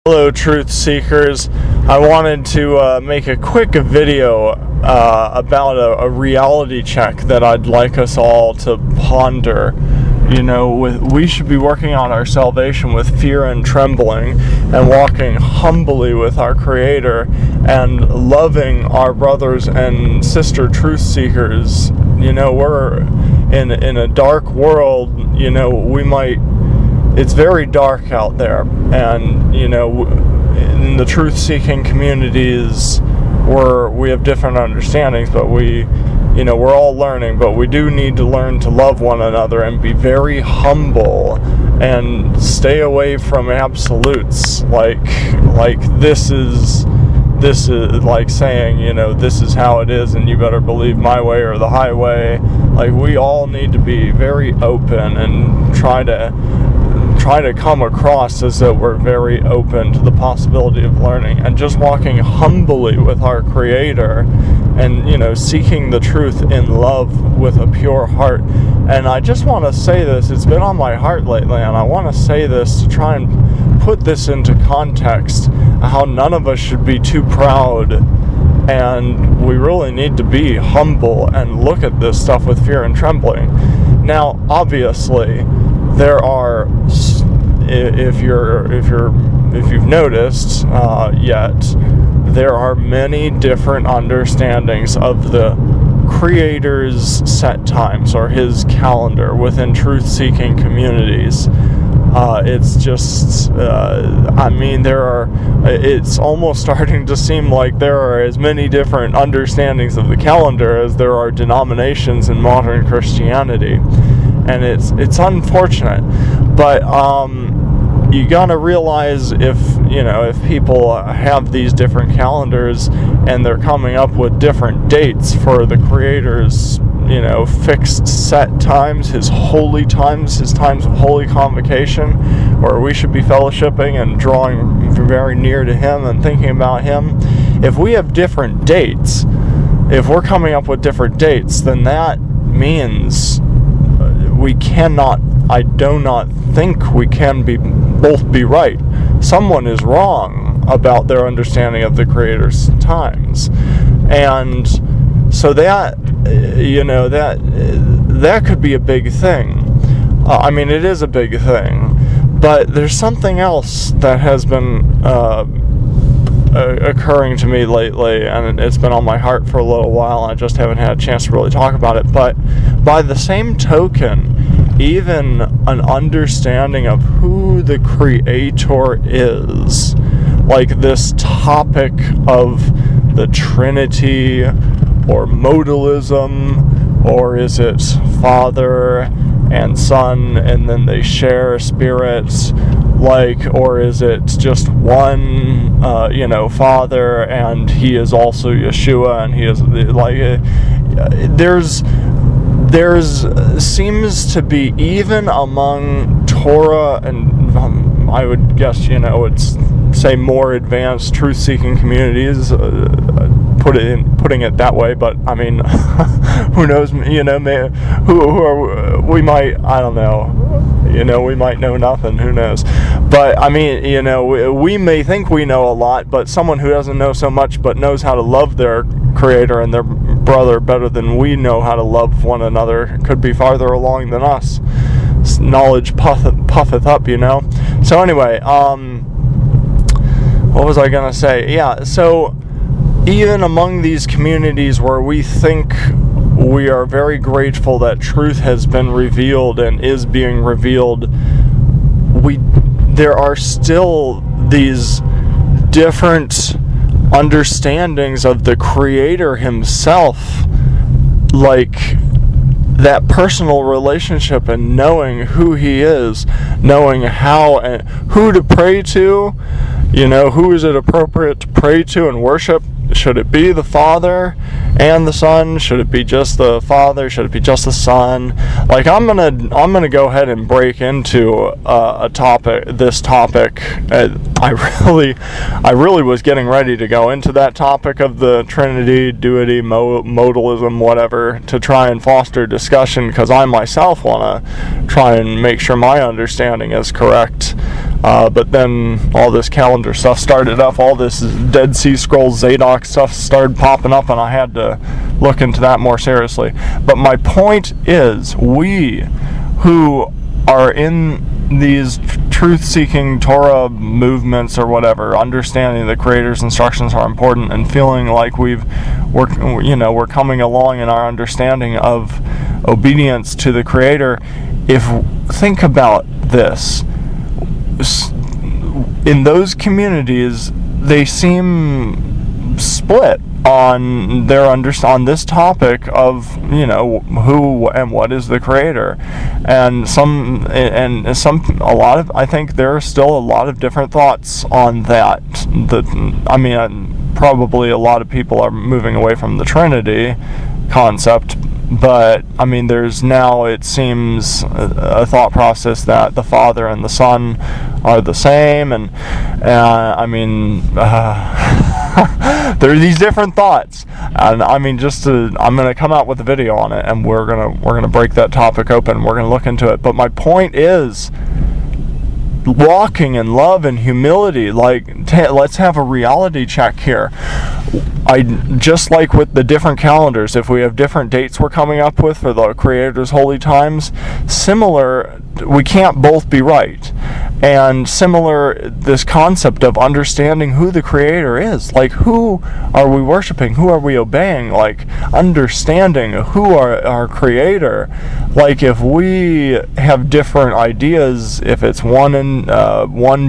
Hello, truth seekers. I wanted to make a quick video about a reality check that I'd like us all to ponder. You know, we should be working on our salvation with fear and trembling, and walking humbly with our Creator, and loving our brothers and sister truth seekers. You know, we're in a dark world. You know, it's very dark out there, and you know, in the truth-seeking communities, we have different understandings, but we're all learning. But we do need to learn to love one another and be very humble and stay away from absolutes. Like this is like saying, you know, this is how it is, and you better believe my way or the highway. Like, we all need to be very open and try to come across as though we're very open to the possibility of learning, and just walking humbly with our Creator, and, you know, seeking the truth in love with a pure heart. And I just want to say this, it's been on my heart lately, and I want to say this to try and put this into context, how none of us should be too proud, and we really need to be humble and look at this stuff with fear and trembling. Now, obviously, there are, if you've noticed yet, there are many different understandings of the Creator's set times or His calendar within truth-seeking communities. It's just, it's almost starting to seem like there are as many different understandings of the calendar as there are denominations in modern Christianity. And it's unfortunate, but you gotta realize if people have these different calendars and they're coming up with different dates for the Creator's, you know, fixed set times, His holy times, His times of holy convocation, where we should be fellowshipping and drawing very near to Him and thinking about Him. If we have different dates, if we're coming up with different dates, then that means I do not think we can both be right. Someone is wrong about their understanding of the Creator's times. And so that could be a big thing. It is a big thing. But there's something else that has been occurring to me lately, and it's been on my heart for a little while, and I just haven't had a chance to really talk about it. But by the same token, even an understanding of who the Creator is, like this topic of the Trinity, or modalism, or is it Father and Son and then they share spirits, or is it just one, Father, and He is also Yeshua, and He is there's seems to be, even among Torah and I would guess, it's say more advanced truth-seeking communities, putting it that way, but who knows, we might, I don't know, we might know nothing, who knows, but we may think we know a lot, but someone who doesn't know so much but knows how to love their Creator and their brother better than we know how to love one another could be farther along than us. Knowledge puffeth up, So anyway, what was I gonna say? Yeah, so even among these communities where we think we are very grateful that truth has been revealed and is being revealed, there are still these different understandings of the Creator Himself, like that personal relationship and knowing who He is, knowing how and who to pray to, who is it appropriate to pray to and worship. Should it be the Father and the Son? Should it be just the Father? Should it be just the Son? Like, I'm gonna go ahead and break into this topic. I really was getting ready to go into that topic of the Trinity, deity, modalism, whatever, to try and foster discussion, because I myself want to try and make sure my understanding is correct. But then all this calendar stuff started up, all this Dead Sea Scrolls Zadok stuff started popping up, and I had to look into that more seriously. But my point is, we who are in these truth-seeking Torah movements or whatever, understanding the Creator's instructions are important and feeling like we're coming along in our understanding of obedience to the Creator. Think about this. In those communities, they seem split on this topic of who and what is the Creator, I think there are still a lot of different thoughts on that. Probably a lot of people are moving away from the Trinity concept, but there's now, it seems, a thought process that the Father and the Son are the same, and there are these different thoughts, and I'm going to come out with a video on it, and we're gonna break that topic open. We're gonna look into it. But my point is, walking in love and humility. Let's have a reality check here. Just like with the different calendars, if we have different dates we're coming up with for the Creator's holy times, similar, we can't both be right. And similar, this concept of understanding who the Creator is. Who are we worshiping? Who are we obeying? Understanding who our Creator. If we have different ideas, if it's one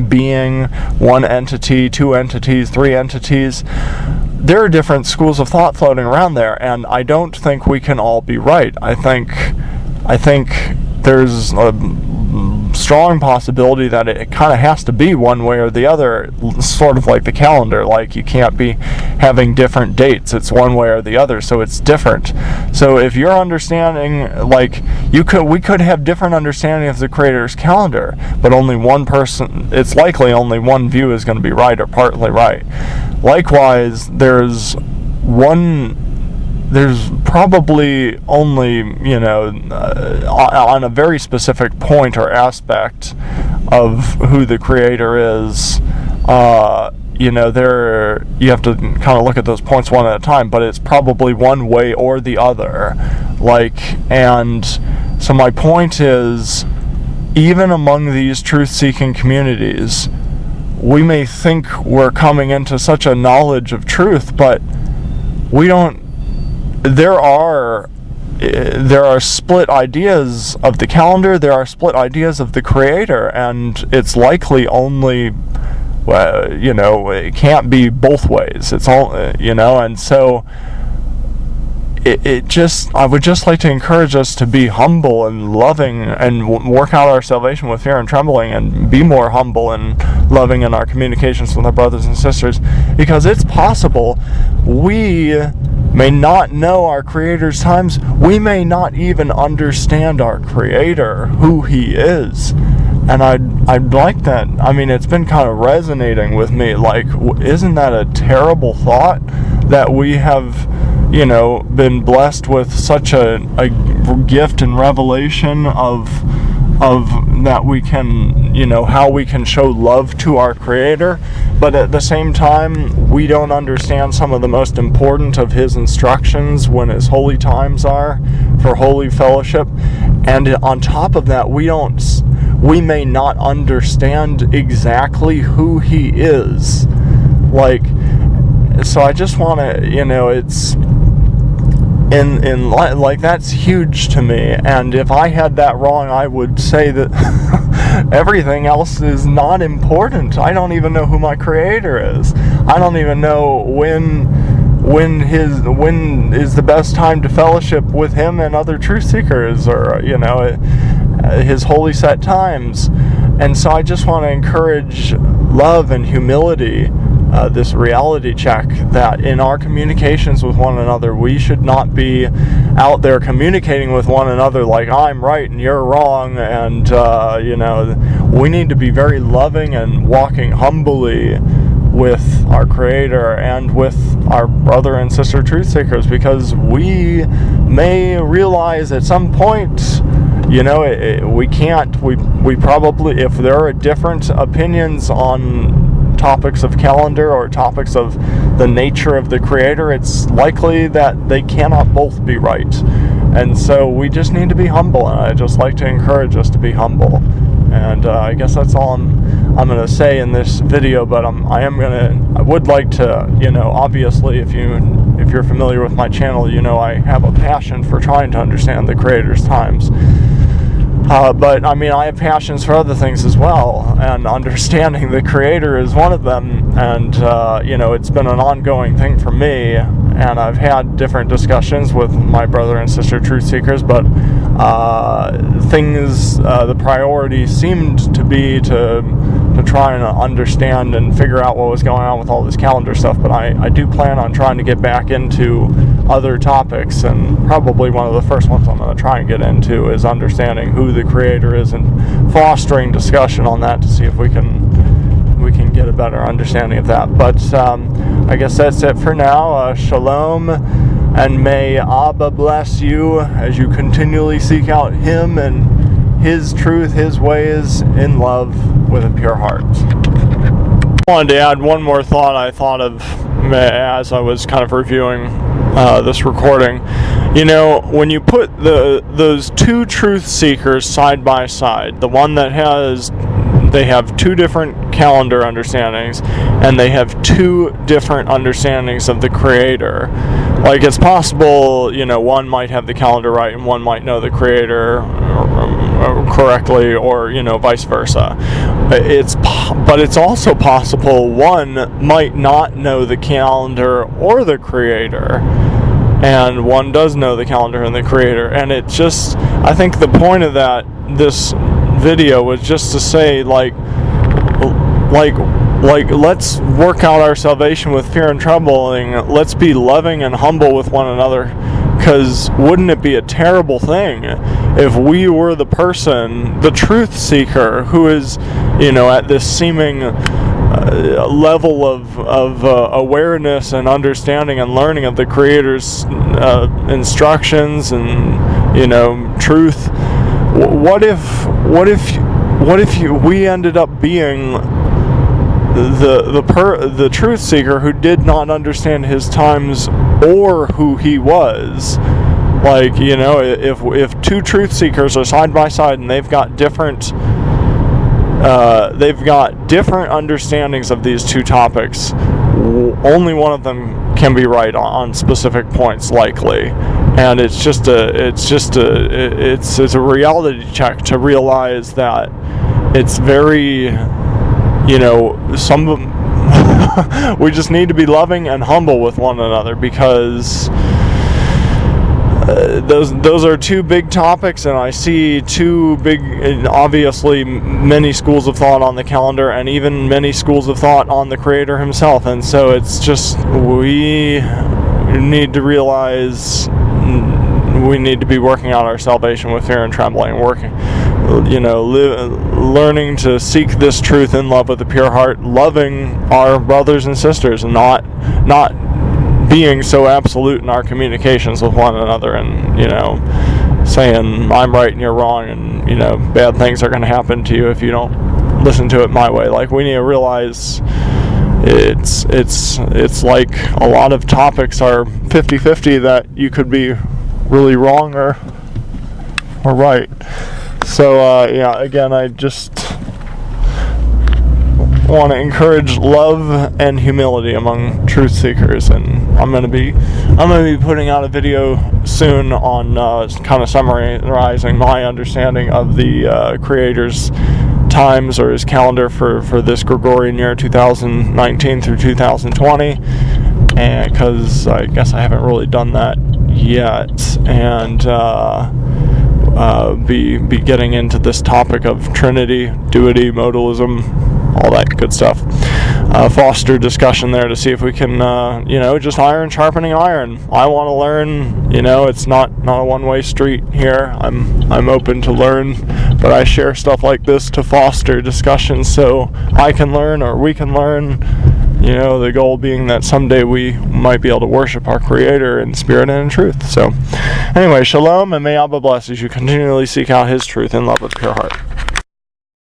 being, one entity, two entities, three entities, there are different schools of thought floating around there, and I don't think we can all be right. I think there's a strong possibility that it kind of has to be one way or the other, sort of like the calendar. You can't be having different dates. It's one way or the other, so it's different. So if you're understanding, we could have different understanding of the Creator's calendar, but only one person, it's likely only one view is going to be right or partly right. Likewise, there's probably only, on a very specific point or aspect of who the Creator is, you have to kind of look at those points one at a time, but it's probably one way or the other. And so my point is, even among these truth-seeking communities, we may think we're coming into such a knowledge of truth, but we don't. There are split ideas of the calendar, there are split ideas of the Creator, and it's likely only, it can't be both ways. It's all, and so I would just like to encourage us to be humble and loving and work out our salvation with fear and trembling, and be more humble and loving in our communications with our brothers and sisters, because it's possible we may not know our Creator's times. We may not even understand our Creator, who He is. And I'd like that. It's been kind of resonating with me. Isn't that a terrible thought, that we have, been blessed with such a gift and revelation of that we can, how we can show love to our Creator, but at the same time, we don't understand some of the most important of His instructions when His holy times are for holy fellowship. And on top of that, we may not understand exactly who He is. So I just want to, it's that's huge to me. And if I had that wrong, I would say that everything else is not important. I don't even know who my Creator is. I don't even know when is the best time to fellowship with Him and other truth seekers, or His holy set times. And so I just want to encourage love and humility, this reality check, that in our communications with one another, we should not be out there communicating with one another like I'm right and you're wrong, and we need to be very loving and walking humbly with our Creator and with our brother and sister truth seekers, because we may realize at some point you know, we probably, if there are different opinions on topics of calendar or topics of the nature of the Creator, it's likely that they cannot both be right. And so we just need to be humble, and I just like to encourage us to be humble. And I guess that's all I'm going to say in this video. But I would like to, you know, obviously, if you're familiar with my channel, you know I have a passion for trying to understand the Creator's times. But I mean, I have passions for other things as well, and understanding the Creator is one of them. And you know, it's been an ongoing thing for me, and I've had different discussions with my brother and sister truth seekers, but the priority seemed to be to try and understand and figure out what was going on with all this calendar stuff. But I do plan on trying to get back into other topics, and probably one of the first ones I'm going to try and get into is understanding who the Creator is, and fostering discussion on that to see if we can get a better understanding of that. But I guess that's it for now. Shalom, and may Abba bless you as you continually seek out Him and His truth, His ways, in love, with a pure heart. I wanted to add one more thought I thought of as I was kind of reviewing this recording. You know, when you put those two truth seekers side by side, the one that they have two different calendar understandings, and they have two different understandings of the Creator. Like, it's possible, you know, one might have the calendar right and one might know the Creator correctly, or, you know, vice versa. But it's also possible one might not know the calendar or the Creator, and one does know the calendar and the Creator. And it just, I think the point of this video was just to say, like let's work out our salvation with fear and trembling. Let's be loving and humble with one another, because wouldn't it be a terrible thing if we were the person, the truth seeker, who is, you know, at this seeming level of awareness and understanding and learning of the Creator's instructions and, you know, truth. What if we ended up being the truth seeker who did not understand His times or who He was? Like, you know, if two truth seekers are side by side and they've got different understandings of these two topics, only one of them can be right on specific points, likely. And it's a reality check to realize that it's very, you know, we just need to be loving and humble with one another, because those are two big topics, and I see two big, obviously many schools of thought on the calendar, and even many schools of thought on the Creator Himself. And so it's just, we need to realize we need to be working out our salvation with fear and trembling, learning to seek this truth in love with a pure heart, loving our brothers and sisters, and not being so absolute in our communications with one another, and, you know, saying I'm right and you're wrong, and, you know, bad things are going to happen to you if you don't listen to it my way. Like, we need to realize it's like a lot of topics are 50-50, that you could be really wrong or right. So yeah, again, I just want to encourage love and humility among truth seekers, and I'm gonna be putting out a video soon on kind of summarizing my understanding of the Creator's times, or His calendar for this Gregorian year 2019 through 2020, and because I guess I haven't really done that yet, and be getting into this topic of Trinity, deity, modalism, all that good stuff. Foster discussion there to see if we can, you know, just iron sharpening iron. I want to learn. You know, it's not a one-way street here. I'm open to learn, but I share stuff like this to foster discussion so I can learn, or we can learn. The goal being that someday we might be able to worship our Creator in spirit and in truth. So, anyway, shalom, and may Abba bless as you continually seek out His truth in love with a pure heart.